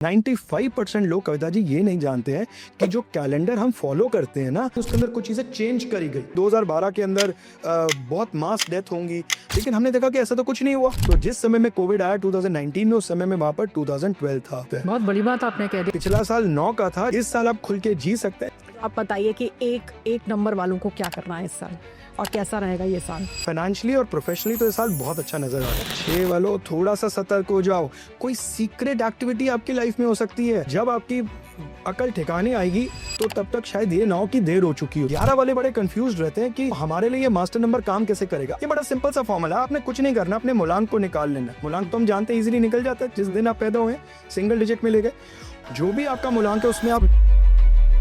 95% लोग कविता जी ये नहीं जानते हैं कि जो कैलेंडर हम फॉलो करते हैं ना उसके अंदर कुछ चीज़ें चेंज करी गई। 2012 के अंदर बहुत मास डेथ होंगी, लेकिन हमने देखा कि ऐसा तो कुछ नहीं हुआ। तो जिस समय में कोविड आया 2019 में, उस समय में वहां पर 2012 था। बहुत बड़ी बात आपने कह दी। पिछला साल 9 का था, इस साल आप खुल के जी सकते हैं। आप बताइए कि एक नंबर वालों को क्या करना है इस साल और कैसा रहेगा ये साल? फाइनेंशियली और प्रोफेशनली तो ये साल बहुत अच्छा नजर आ रहा है। 6 वालों थोड़ा सा सतर्क हो जाओ। कोई सीक्रेट एक्टिविटी आपकी लाइफ में हो सकती है, जब आपकी अकल ठिकाने आएगी तो तब तक शायद ये 9 की देर हो चुकी हो। 11 वाले बड़े कंफ्यूज रहते हैं कि हमारे लिए ये मास्टर नंबर काम कैसे करेगा। ये बड़ा सिंपल सा फॉर्मूला है, आपने कुछ नहीं करना, अपने मूलांक को निकाल लेना। मूलांक तो हम जानते हैं इजीली निकल जाता है। जिस दिन आप पैदा हुए सिंगल डिजिट में ले गए, जो भी आपका मूलांक है उसमें आप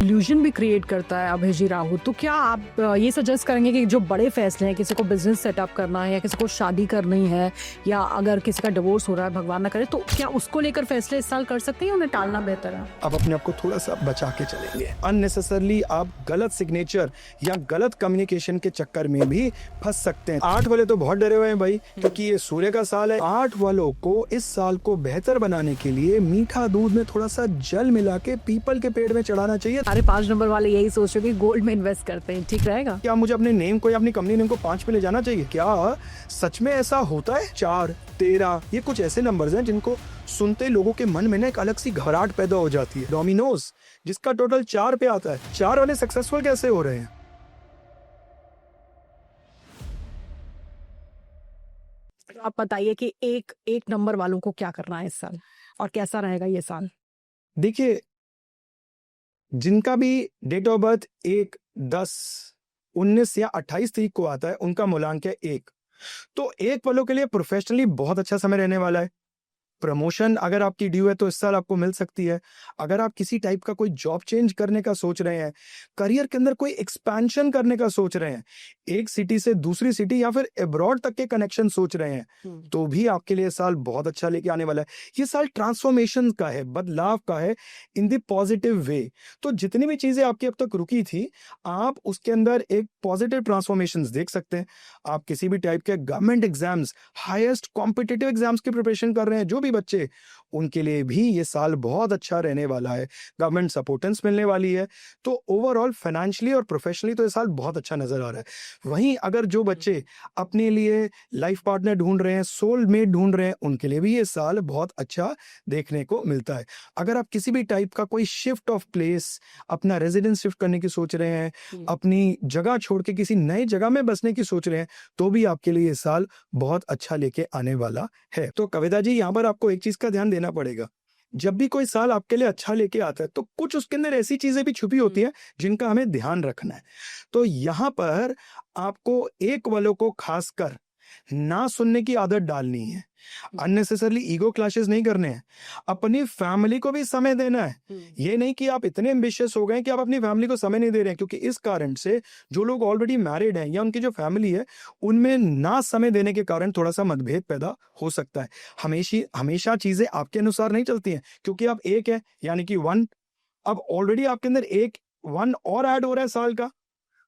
इल्यूजन भी क्रिएट करता है अभय राहु। तो क्या आप ये सजेस्ट करेंगे कि जो बड़े फैसले हैं, किसी को बिजनेस सेटअप करना है या किसी को शादी करनी है या अगर किसी का डिवोर्स हो रहा है, भगवान ना करे, तो क्या उसको लेकर फैसले इस साल कर सकते हैं, उन्हें टालना बेहतर है? आप अपने आप को थोड़ा सा बचा के चलेंगे। अननेसेसरली आप गलत सिग्नेचर या गलत कम्युनिकेशन के चक्कर में भी फंस सकते हैं। 8 वाले तो बहुत डरे हुए हैं भाई, क्योंकि ये सूर्य का साल है। 8 वालों को इस साल को बेहतर बनाने के लिए मीठा दूध में थोड़ा सा जल मिला के पीपल के पेड़ में चढ़ाना चाहिए। सारे 5 नंबर वाले यही सोच रहे कि गोल्ड में इन्वेस्ट करते हैं, ठीक रहेगा? क्या मुझे अपने नेम को या अपनी कंपनी नेम को 5 पे ले जाना चाहिए? क्या सच में ऐसा होता है? 4, 13 ये कुछ ऐसे नंबर्स हैं जिनको सुनते लोगों के मन में ना एक अलग सी घबराहट पैदा हो जाती है। डोमिनोज जिसका टोटल 4 पे आता है, 4 वाले सक्सेसफुल कैसे हो रहे हैं? आप बताइए कि एक नंबर वालों को क्या करना है इस साल और कैसा रहेगा ये साल? देखिए, जिनका भी डेट ऑफ बर्थ 1, 10, 19 या 28 तारीख को आता है, उनका मूलांक है 1। तो 1 वालों के लिए प्रोफेशनली बहुत अच्छा समय रहने वाला है। प्रमोशन अगर आपकी ड्यू है तो इस साल आपको मिल सकती है। अगर आप किसी टाइप का कोई जॉब चेंज करने का सोच रहे हैं, करियर के अंदर कोई एक्सपेंशन करने का सोच रहे हैं, एक सिटी से दूसरी सिटी या फिर अब्रॉड तक के कनेक्शन सोच रहे हैं, तो भी आपके लिए साल बहुत अच्छा लेके आने वाला है। ये साल ट्रांसफॉर्मेशन का है, बदलाव का है, इन द पॉजिटिव वे। तो जितनी भी चीजें आपकी अब तक रुकी थी, आप उसके अंदर एक पॉजिटिव ट्रांसफॉर्मेशन देख सकते हैं। आप किसी भी टाइप के government exams, highest competitive exams की प्रिपरेशन कर रहे हैं, जो भी बच्चे, उनके लिए भी ये साल बहुत अच्छा रहने वाला है। गवर्नमेंट सपोर्टेंस मिलने वाली है। तो ओवरऑल फाइनेंशियली और प्रोफेशनली तो ये साल बहुत अच्छा नजर आ रहा है। वहीं अगर जो बच्चे अपने लिए लाइफ पार्टनर ढूंढ रहे हैं, सोलमेट ढूंढ रहे हैं, उनके लिए भी ये साल बहुत अच्छा देखने को मिलता है। अगर आप किसी भी टाइप का कोई शिफ्ट ऑफ प्लेस, अपना रेजिडेंस शिफ्ट करने की सोच रहे हैं, अपनी जगह छोड़ के किसी नई जगह में बसने की सोच रहे हैं, तो भी आपके लिए ये साल बहुत अच्छा लेके आने वाला है। तो कविता जी, यहाँ पर आपको एक चीज का ध्यान देना पड़ेगा। जब भी कोई साल आपके लिए अच्छा लेके आता है तो कुछ उसके अंदर ऐसी चीजें भी छुपी होती हैं जिनका हमें ध्यान रखना है। तो यहाँ पर आपको 1 वालों को खासकर ना सुनने की आदत डालनी है। अननेसेसरली ईगो क्लैशेस नहीं करने हैं। अपनी फैमिली को भी समय देना है। ये नहीं कि आप इतने एम्बिशियस हो गए कि आप अपनी फैमिली को समय नहीं दे रहे हैं, क्योंकि इस कारण से जो लोग ऑलरेडी मैरिड हैं या उनकी जो फैमिली है, उनमें ना समय देने के कारण थोड़ा सा मतभेद पैदा हो सकता है। हमेशा चीजें आपके अनुसार नहीं चलती हैं, क्योंकि आप 1 है यानी कि 1, अब ऑलरेडी आपके अंदर 1 और ऐड हो रहा है साल का,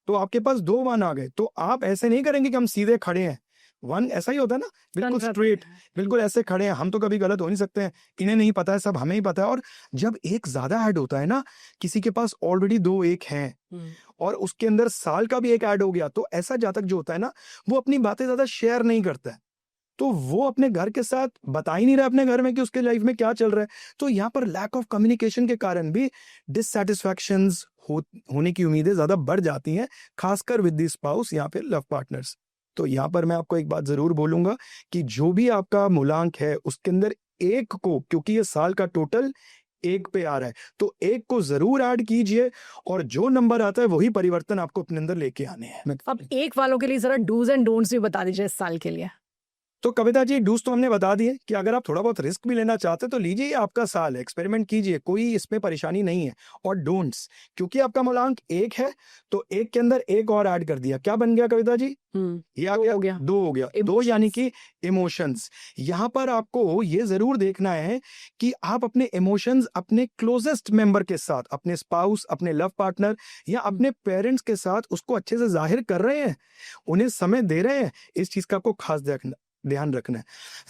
तो आपके पास 2 1 आ गए। तो आप ऐसे नहीं करेंगे कि हम सीधे खड़े हैं। 1 ऐसा ही होता है ना, बिल्कुल स्ट्रेट, बिल्कुल ऐसे खड़े हैं, हम तो कभी गलत हो नहीं सकते हैं, इन्हें नहीं पता है, सब हमें ही पता है। और जब 1 ज्यादा ऐड होता है ना, किसी के पास ऑलरेडी 2 1 हैं और उसके अंदर साल का भी 1 ऐड हो गया, तो ऐसा जातक जो होता है ना, वो अपनी बातें ज्यादा शेयर नहीं करता है। तो वो अपने घर के साथ बता ही नहीं रहा अपने घर में कि उसके लाइफ में क्या चल रहा है। तो यहाँ पर लैक ऑफ कम्युनिकेशन के कारण भी डिससैटिस्फैक्शंस होने की उम्मीदें ज्यादा बढ़ जाती हैं, खासकर विद द स्पाउस या फिर लव पार्टनर्स। तो यहाँ पर मैं आपको एक बात जरूर बोलूंगा कि जो भी आपका मूलांक है उसके अंदर 1 को, क्योंकि ये साल का टोटल 1 पे आ रहा है, तो 1 को जरूर ऐड कीजिए और जो नंबर आता है वही परिवर्तन आपको अपने अंदर लेके आने हैं। अब 1 वालों के लिए जरा डूज एंड डोंट्स भी बता दीजिए इस साल के लिए। तो कविता जी, डूज तो हमने बता दिए कि अगर आप थोड़ा बहुत रिस्क भी लेना चाहते हैं तो लीजिए, ये आपका साल है, एक्सपेरिमेंट कीजिए, कोई इसमें परेशानी नहीं है। और डोंट्स, क्योंकि आपका मूलांक 1 है तो 1 के अंदर 1 और ऐड कर दिया, क्या बन गया कविता जी? ये आ गया 2 हो गया। 2 यानी कि इमोशंस। यहाँ पर आपको ये जरूर देखना है कि आप अपने इमोशंस अपने क्लोजेस्ट मेंबर के साथ, अपने स्पाउस, अपने लव पार्टनर या अपने पेरेंट्स के साथ उसको अच्छे से जाहिर कर रहे हैं, उन्हें समय दे रहे हैं। इस चीज का आपको खास ध्यान रखना है,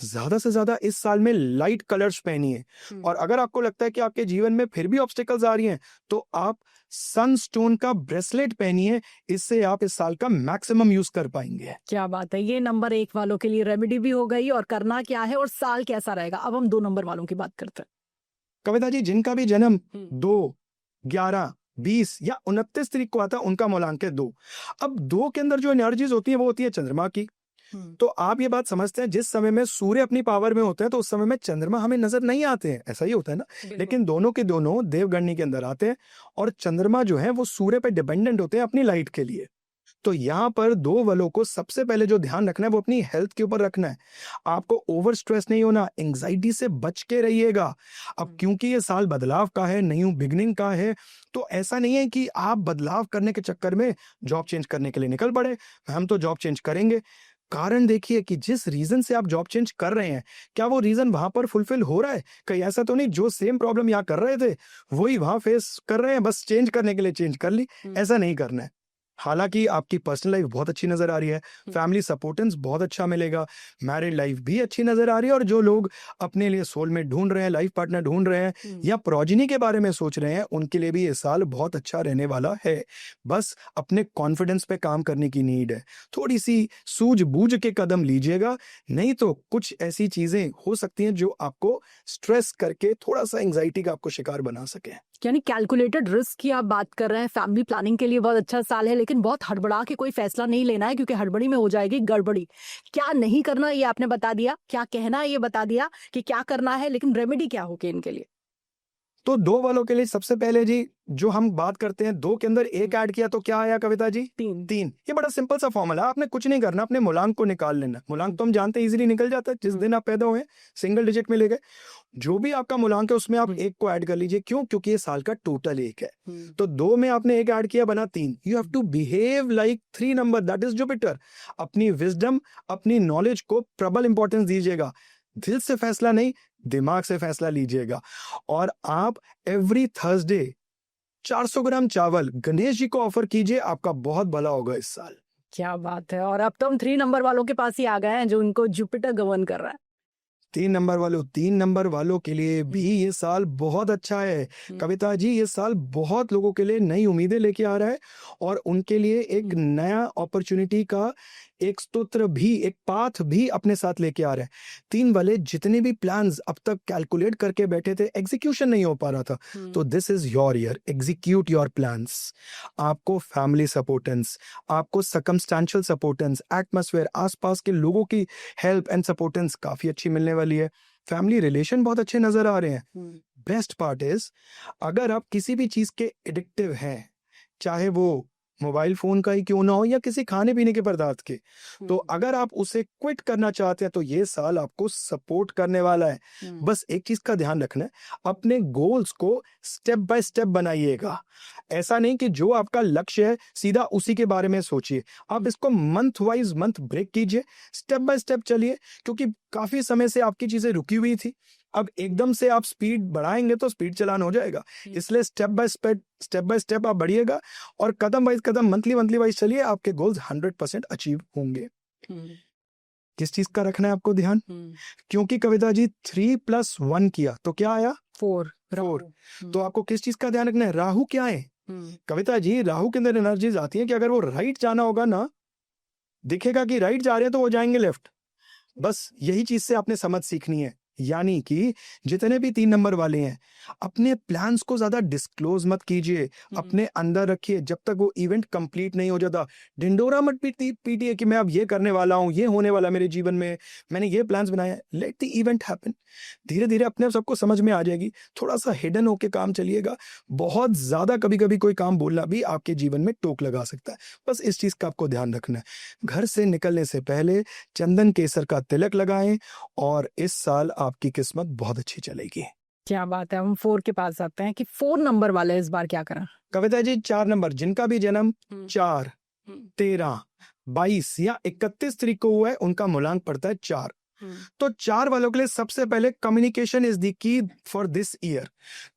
ज्यादा से ज्यादा इस साल में लाइट कलर्स पहनिए। और अगर आपको लगता है कि आपके जीवन में फिर भी ऑब्स्टिकल्स आ रही हैं, तो आप सनस्टोन का ब्रेसलेट पहनिए, इससे आप इस साल का मैक्सिमम यूज कर पाएंगे। क्या बात है, ये नंबर 1 वालों के लिए रेमेडी भी हो गई और करना क्या है और साल कैसा रहेगा। अब हम 2 नंबर वालों की बात करते हैं। कविता जी, जिनका भी जन्म 2, 11, 20 या 29 तारीख को आता है, उनका मूलांक है 2। अब 2 के अंदर जो एनर्जीज होती है वो होती है चंद्रमा की। तो आप ये बात समझते हैं, जिस समय में सूर्य अपनी पावर में होते हैं तो उस समय में चंद्रमा हमें नजर नहीं आते हैं, ऐसा ही होता है ना। लेकिन दोनों के दोनों देवगणनी के अंदर आते हैं और चंद्रमा जो है वो सूर्य पे डिपेंडेंट होते हैं अपनी लाइट के लिए। तो यहाँ पर 2 वालों को सबसे पहले जो ध्यान रखना है वो अपनी हेल्थ के ऊपर रखना है। आपको ओवर स्ट्रेस नहीं होना, एंजाइटी से बच के रहिएगा। अब क्योंकि ये साल बदलाव का है, न्यू बिगनिंग का है, तो ऐसा नहीं है कि आप बदलाव करने के चक्कर में जॉब चेंज करने के लिए निकल पड़े, हम तो जॉब चेंज करेंगे। कारण देखिए कि जिस रीजन से आप जॉब चेंज कर रहे हैं, क्या वो रीजन वहां पर फुलफिल हो रहा है? कहीं ऐसा तो नहीं जो सेम प्रॉब्लम यहाँ कर रहे थे वही वहां फेस कर रहे हैं, बस चेंज करने के लिए चेंज कर ली। ऐसा नहीं करना है। हालांकि आपकी पर्सनल लाइफ बहुत अच्छी नजर आ रही है, फैमिली सपोर्टेंस बहुत अच्छा मिलेगा, मैरिड लाइफ भी अच्छी नजर आ रही है, और जो लोग अपने लिए सोलमेट ढूंढ रहे हैं, लाइफ पार्टनर ढूंढ रहे हैं या प्रोजेनी के बारे में सोच रहे हैं, उनके लिए भी ये साल बहुत अच्छा रहने वाला है। बस अपने कॉन्फिडेंस पे काम करने की नीड है, थोड़ी सी सूझबूझ के कदम लीजिएगा, नहीं तो कुछ ऐसी चीजें हो सकती हैं जो आपको स्ट्रेस करके थोड़ा सा एंजाइटी का आपको शिकार बना सके। यानी कैलकुलेटेड रिस्क की आप बात कर रहे हैं। फैमिली प्लानिंग के लिए बहुत अच्छा साल है, लेकिन बहुत हड़बड़ा के कोई फैसला नहीं लेना है, क्योंकि हड़बड़ी में हो जाएगी गड़बड़ी। क्या नहीं करना ये आपने बता दिया, क्या कहना है ये बता दिया कि क्या करना है, लेकिन रेमेडी क्या होगी इनके लिए? तो 2 वालों के लिए सबसे पहले जी, जो हम बात करते हैं 2 के अंदर 1 ऐड किया तो क्या आया कविता जी? 3। ये बड़ा सिंपल सा फॉर्मूला, आपने कुछ नहीं करना, अपने मूलांक को निकाल लेना। मूलांक तो हम जानते हैं इजीली निकल जाता है, जिस दिन आप पैदा हुए सिंगल डिजिट में ले गए, जो भी आपका मूलांक है उसमें आप 1 को ऐड कर लीजिए। क्यों? क्योंकि ये साल का टोटल 1 है। तो 2 में आपने 1 ऐड किया, बना 3। You have to behave like 3 number, that is Jupiter. अपनी विजडम, अपनी नॉलेज को प्रबल इंपॉर्टेंस दीजिएगा। दिल से फैसला नहीं, दिमाग से फैसला लीजिएगा। और आप एवरी थर्सडे 400 ग्राम चावल गणेश जी को ऑफर कीजिए, आपका बहुत भला होगा इस साल। क्या बात है। और अब तो हम 3 नंबर वालों के पास ही आ गए हैं, जो उनको जुपिटर गवर्न कर रहा है। 3 नंबर वालों के लिए भी ये साल बहुत अच्छा है कविता जी। ये साल बहुत लोगों के लिए नई उम्मीदें लेके आ रहा है और उनके लिए एक नया अपॉर्चुनिटी का एक स्तोत्र भी, एक पाथ भी अपने साथ लेके आ रहा है। 3 वाले जितने भी प्लान्स अब तक कैलकुलेट करके बैठे थे, एग्जीक्यूशन नहीं हो पा रहा था, तो this is your year, execute your plans. आपको फैमिली सपोर्टेंस, आपको सर्कमस्टेंशियल सपोर्टेंस, एटमॉस्फेयर, आसपास के लोगों की हेल्प एंड सपोर्टेंस काफी अच्छी मिलने वाली है। फैमिली रिलेशन बहुत अच्छे नजर आ रहे हैं। बेस्ट पार्ट इज, अगर आप किसी भी चीज के एडिक्टिव हैं, चाहे वो मोबाइल फोन का ही क्यों ना हो या किसी खाने पीने के पदार्थ के, तो अगर आप उसे क्विट करना चाहते हैं तो ये साल आपको सपोर्ट करने वाला है। बस एक चीज का ध्यान रखना है, अपने गोल्स को स्टेप बाय स्टेप बनाइएगा। ऐसा नहीं कि जो आपका लक्ष्य है सीधा उसी के बारे में सोचिए, आप इसको मंथ वाइज मंथ ब्रेक कीजिए, स्टेप बाय स्टेप चलिए, क्योंकि काफी समय से आपकी चीजें रुकी हुई थी। अब एकदम से आप स्पीड बढ़ाएंगे तो स्पीड चलान हो जाएगा, इसलिए स्टेप बाय स्टेप आप बढ़िएगा और कदम वाइज कदम, मंथली वाइज चलिए, आपके गोल्स 100% अचीव होंगे। किस चीज का रखना है आपको ध्यान? क्योंकि कविता जी 3 + 1 किया तो क्या आया? 4। तो आपको किस चीज का ध्यान रखना है? राहु क्या है कविता जी? राहु के अंदर एनर्जीज आती है कि अगर वो राइट जाना होगा ना, दिखेगा कि राइट जा रहे हैं तो वो जाएंगे लेफ्ट। बस यही चीज से आपने समझ सीखनी है। यानी कि जितने भी 3 नंबर वाले हैं, अपने प्लान्स को ज्यादा डिस्क्लोज मत कीजिए, अपने अंदर रखिए जब तक वो इवेंट कंप्लीट नहीं हो जाता। ढिंडोरा मत पीटिए कि मैं अब ये करने वाला हूँ, ये होने वाला मेरे जीवन में, मैंने ये प्लान्स बनाए। लेट द इवेंट हैपन, धीरे धीरे अपने सबको समझ में आ जाएगी। थोड़ा सा हिडन होके काम चलिएगा। बहुत ज्यादा कभी कभी कोई काम बोलना भी आपके जीवन में टोक लगा सकता है, बस इस चीज का आपको ध्यान रखना है। घर से निकलने से पहले चंदन केसर का तिलक लगाएं और इस साल आपकी किस्मत बहुत अच्छी चलेगी। क्या बात है। हम 4 के पास आते हैं कि 4 नंबर वाले इस बार क्या करें? कविता जी 4 नंबर, जिनका भी जन्म 4, 13, 22 या 31 तारीख को हुआ है, उनका मूलांक पड़ता है 4। तो 4 वालों के लिए सबसे पहले communication is the key for this year.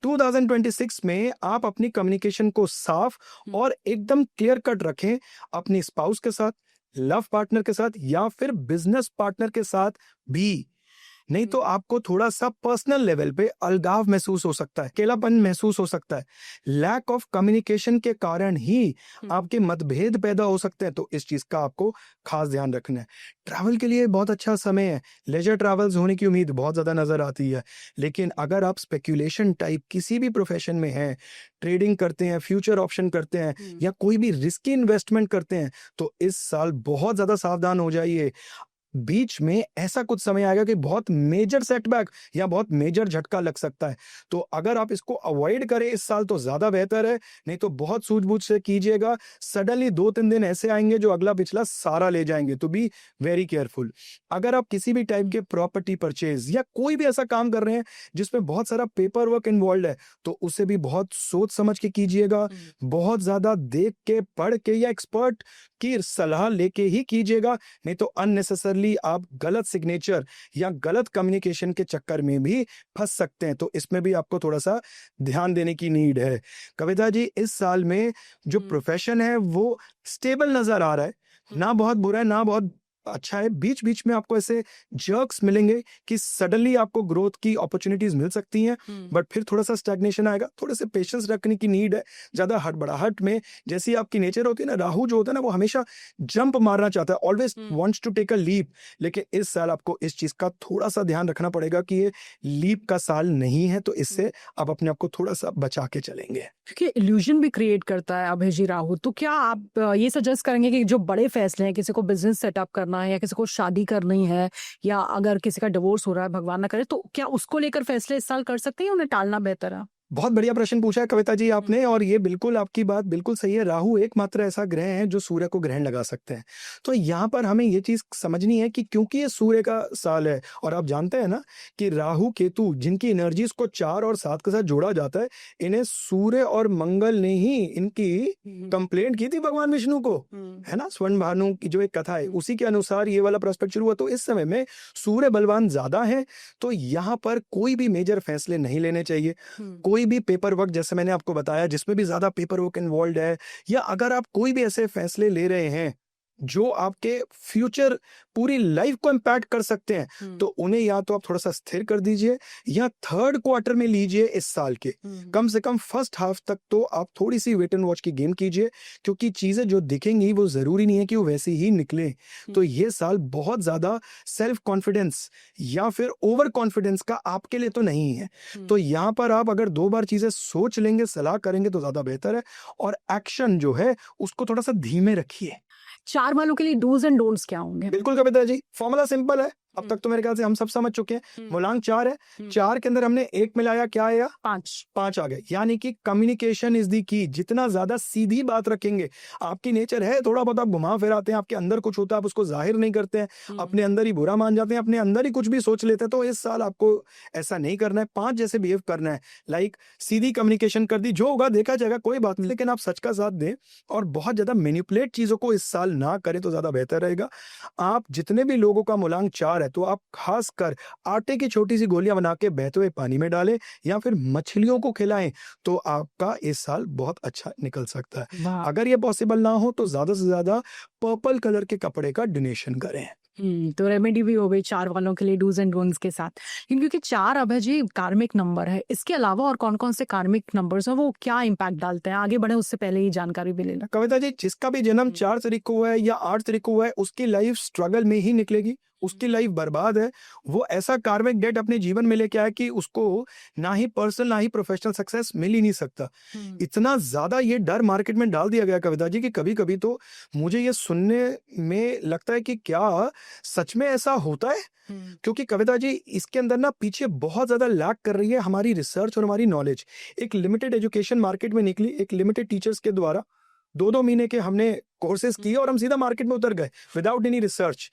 2026 में आप अपनी कम्युनिकेशन को साफ और एकदम क्लियर कट रखें, अपनी स्पाउस के साथ, लव पार्टनर के साथ या फिर बिजनेस पार्टनर के साथ भी। नहीं तो आपको थोड़ा सा पर्सनल लेवल पे अलगाव महसूस हो सकता है, अकेलापन महसूस हो सकता है। लैक ऑफ कम्युनिकेशन के कारण ही आपके मतभेद पैदा हो सकते हैं, तो इस चीज का आपको खास ध्यान रखना है। ट्रैवल के लिए बहुत अच्छा समय है, लेजर ट्रैवल्स होने की उम्मीद बहुत ज्यादा नजर आती है। लेकिन अगर आप स्पेक्यूलेशन टाइप किसी भी प्रोफेशन में हैं, ट्रेडिंग करते हैं, फ्यूचर ऑप्शन करते हैं या कोई भी रिस्की इन्वेस्टमेंट करते हैं, तो इस साल बहुत ज्यादा सावधान हो जाइए। बीच में ऐसा कुछ समय आएगा कि बहुत मेजर सेटबैक या बहुत मेजर झटका लग सकता है। तो अगर आप इसको अवॉइड करें इस साल तो ज्यादा बेहतर है, नहीं तो बहुत सूझबूझ से कीजिएगा। सडनली 2-3 दिन ऐसे आएंगे जो अगला पिछला सारा ले जाएंगे, तो बी वेरी केयरफुल। अगर आप किसी भी टाइप के प्रॉपर्टी परचेज या कोई भी ऐसा काम कर रहे हैं जिसमें बहुत सारा पेपर वर्क इन्वॉल्व है, तो उसे भी बहुत सोच समझ के कीजिएगा। बहुत ज्यादा देख के, पढ़ के या एक्सपर्ट की सलाह लेके ही कीजिएगा, नहीं तो अननेसेसरली आप गलत सिग्नेचर या गलत कम्युनिकेशन के चक्कर में भी फंस सकते हैं। तो इसमें भी आपको थोड़ा सा ध्यान देने की नीड है। कविता जी, इस साल में जो प्रोफेशन है वो स्टेबल नजर आ रहा है, ना बहुत बुरा है ना बहुत अच्छा है। बीच बीच में आपको ऐसे जर्क्स मिलेंगे कि सडनली आपको ग्रोथ की अपॉर्चुनिटीज मिल सकती हैं, बट फिर थोड़ा सा स्टैग्नेशन आएगा। थोड़े से पेशेंस रखने की नीड है। ज्यादा हड़बड़ाहट में, जैसी आपकी नेचर होती है ना, राहु जो होता है ना वो हमेशा जंप मारना चाहता है, always wants to take a leap. लेकिन इस साल आपको इस चीज का थोड़ा सा ध्यान रखना पड़ेगा कि ये लीप का साल नहीं है, तो इससे आप अपने आप को थोड़ा सा बचा के चलेंगे। क्योंकि इल्यूजन भी क्रिएट करता है अभय जी राहु, तो क्या आप ये सजेस्ट करेंगे कि जो बड़े फैसले हैं, किसी को बिजनेस सेटअप करना है या किसी को शादी करनी है या अगर किसी का डिवोर्स हो रहा है, भगवान ना करे, तो क्या उसको लेकर फैसले इस साल कर सकते हैं या उन्हें टालना बेहतर है? बहुत बढ़िया प्रश्न पूछा है कविता जी आपने, और ये बिल्कुल आपकी बात बिल्कुल सही है। राहु एकमात्र ऐसा ग्रह है जो सूर्य को ग्रहण लगा सकते हैं। तो यहाँ पर हमें ये चीज समझनी है कि क्योंकि ये सूर्य का साल है, और आप जानते हैं ना कि राहु केतु जिनकी एनर्जीज को 4 और 7 के साथ जोड़ा जाता है, इन्हें सूर्य और मंगल ने ही इनकी कंप्लेंट की थी भगवान विष्णु को, है ना। स्वर्ण भानु की जो एक कथा है उसी के अनुसार ये वाला प्रोस्पेक्ट शुरू हुआ। तो इस समय में सूर्य बलवान ज्यादा है, तो यहाँ पर कोई भी मेजर फैसले नहीं लेने चाहिए। कोई भी पेपर वर्क, जैसे मैंने आपको बताया, जिसमें भी ज्यादा पेपर वर्क इन्वॉल्व है, या अगर आप कोई भी ऐसे फैसले ले रहे हैं जो आपके फ्यूचर पूरी लाइफ को इम्पैक्ट कर सकते हैं, तो उन्हें या तो आप थोड़ा सा स्थिर कर दीजिए या थर्ड क्वार्टर में लीजिए इस साल के। कम से कम फर्स्ट हाफ तक तो आप थोड़ी सी वेट एंड वॉच की गेम कीजिए, क्योंकि चीजें जो दिखेंगी वो जरूरी नहीं है कि वो वैसी ही निकले। तो ये साल बहुत ज्यादा सेल्फ कॉन्फिडेंस या फिर ओवर कॉन्फिडेंस का आपके लिए तो नहीं है। तो यहाँ पर आप अगर 2 बार चीजें सोच लेंगे, सलाह करेंगे, तो ज्यादा बेहतर है। और एक्शन जो है उसको थोड़ा सा धीमे रखिए। 4 वालों के लिए डूज एंड डोंट्स क्या होंगे? बिल्कुल कविता जी, फॉर्मूला सिंपल है। अब तक तो मेरे ख्याल से हम सब समझ चुके हैं। मूलांक 4 है, 4 के अंदर हमने 1 मिलाया, क्या आया? 5 आ गए। यानी कि कम्युनिकेशन इज दी की। जितना ज्यादा सीधी बात रखेंगे, आपकी नेचर है थोड़ा बहुत आप घुमा फिराते हैं, आपके अंदर कुछ होता है, आप उसको जाहिर नहीं करते हैं, अपने अंदर ही बुरा मान जाते हैं, अपने अंदर ही कुछ भी सोच लेते हैं। तो इस साल आपको ऐसा नहीं करना है, 5 जैसे बिहेव करना है। लाइक सीधी कम्युनिकेशन कर दी, जो होगा देखा जाएगा, कोई बात नहीं, लेकिन आप सच का साथ दें और बहुत ज्यादा मैनिपुलेट चीजों को इस साल ना करें तो ज्यादा बेहतर रहेगा। आप जितने भी लोगों का मूलांक 4 है, तो आप खासकर आटे की छोटी सी गोलियां बना के बहते हुए पानी में डालें या फिर मछलियों को खिलाएं, तो आपका इस साल बहुत अच्छा निकल सकता है। अगर ये पॉसिबल ना हो तो ज्यादा से ज्यादा पर्पल कलर के कपड़े का डोनेशन करें। तो रेमेडी भी हो गई 4 वालों के लिए डूज एंड डोंट्स के साथ। क्योंकि 4 अभय जी कार्मिक नंबर है, इसके अलावा और कौन कौन से कार्मिक नंबर्स हैं, वो क्या इम्पैक्ट डालते हैं? आगे बढ़े उससे पहले ही जानकारी भी लेना। कविता जी, जिसका भी जन्म 4 तारीख को हुआ है या 8 तारीख को हुआ है, उसकी लाइफ स्ट्रगल में ही निकलेगी, उसकी लाइफ बर्बाद है। वो ऐसा कार्मिक डेट अपने जीवन में लेके आया कि उसको ना ही पर्सनल ना ही प्रोफेशनल सक्सेस मिल ही नहीं सकता। इतना ज्यादा ये डर मार्केट में डाल दिया गया कविता जी कि कभी कभी तो मुझे ये सुनने में लगता है कि क्या सच में ऐसा होता है। क्योंकि कविता जी, इसके अंदर ना पीछे बहुत ज्यादा लैक कर रही है हमारी रिसर्च और हमारी नॉलेज। एक लिमिटेड एजुकेशन मार्केट में निकली, एक लिमिटेड टीचर्स के द्वारा 2-2 महीने के हमने कोर्सेज किए और हम सीधा मार्केट में उतर गए विदाउट एनी रिसर्च।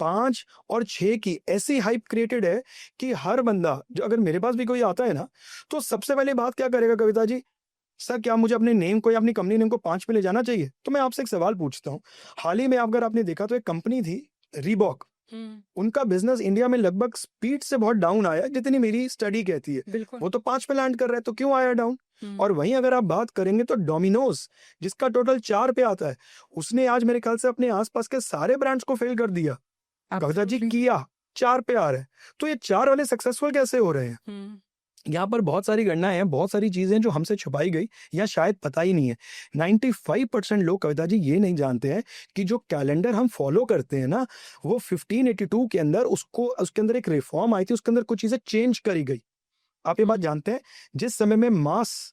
5 और 6 की ऐसी हाइप क्रिएटेड है कि हर बंदा, जो अगर मेरे पास भी कोई आता है ना, तो सबसे पहले बात क्या करेगा कविता जी? सर, क्या मुझे अपने नेम को या अपनी कंपनी नेम को 5 पे ले जाना चाहिए? तो मैं आपसे एक सवाल पूछता हूँ। हाल ही में अगर आपने देखा तो एक कंपनी थी रीबॉक, उनका बिजनेस इंडिया में लगभग स्पीड से बहुत डाउन आया, जितनी मेरी स्टडी कहती है। वो तो 5 पे लैंड कर रहा है, तो क्यों आया डाउन? और वहीं अगर आप बात करेंगे तो डोमिनोज, जिसका टोटल 4 पे आता है, उसने आज मेरे ख्याल से अपने आसपास के सारे ब्रांड्स को फेल कर दिया। कविता जी, Absolutely. किया 4 पे आ रहा है, तो ये 4 वाले सक्सेसफुल कैसे हो रहे हैं? यहाँ पर बहुत सारी गणनाएं हैं, बहुत सारी चीजें जो हमसे छुपाई गई या शायद पता ही नहीं है। 95% लोग, कविता जी, ये नहीं जानते हैं कि जो कैलेंडर हम फॉलो करते हैं ना, वो 1582 के अंदर उसके अंदर एक रिफॉर्म आई थी, उसके अंदर कुछ चीजें चेंज करी गई। आप ये बात जानते हैं? जिस समय में मास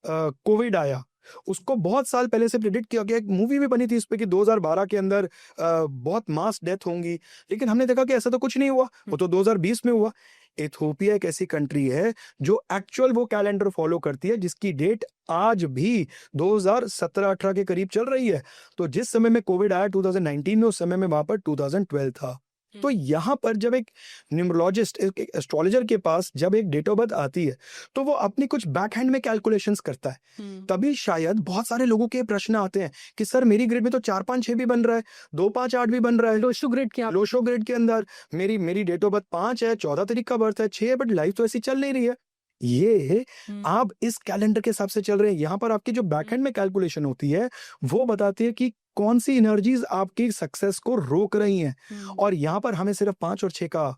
कोविड आया, उसको बहुत साल पहले से प्रेडिक्ट किया गया, एक मूवी भी बनी थी इस पे कि 2012 के अंदर बहुत मास डेथ होंगी, लेकिन हमने देखा कि ऐसा तो कुछ नहीं हुआ, वो तो 2020 में हुआ। इथियोपिया एक ऐसी कंट्री है जो एक्चुअल वो कैलेंडर फॉलो करती है, जिसकी डेट आज भी 2017-18 के करीब चल रही है। तो जिस समय में कोविड आया 2019 में, उस समय में वहां पर 2012 था। तो यहाँ पर जब एक न्यूमरोलॉजिस्ट, एक एस्ट्रोलॉजर के पास जब एक डेट ऑफ बर्थ आती है, तो वो अपनी कुछ बैक हैंड में कैलकुलेशंस करता है। तभी शायद बहुत सारे लोगों के प्रश्न आते हैं कि सर, मेरी ग्रिड में तो 4, 5, 6 भी बन रहा है, 2, 5, 8 भी बन रहा है। लोशो ग्रिड क्या? लोशो ग्रिड के अंदर मेरी डेट ऑफ बर्थ 5 है, 14 तारीख का बर्थ है, 6 है, बट लाइफ तो ऐसी चल नहीं रही है। ये आप इस कैलेंडर के हिसाब से चल रहे हैं। यहाँ पर आपकी जो बैकएंड में कैलकुलेशन होती है, वो बताती है कि कौन सी एनर्जीज आपकी सक्सेस को रोक रही हैं। और यहाँ पर हमें सिर्फ 5 और 6 का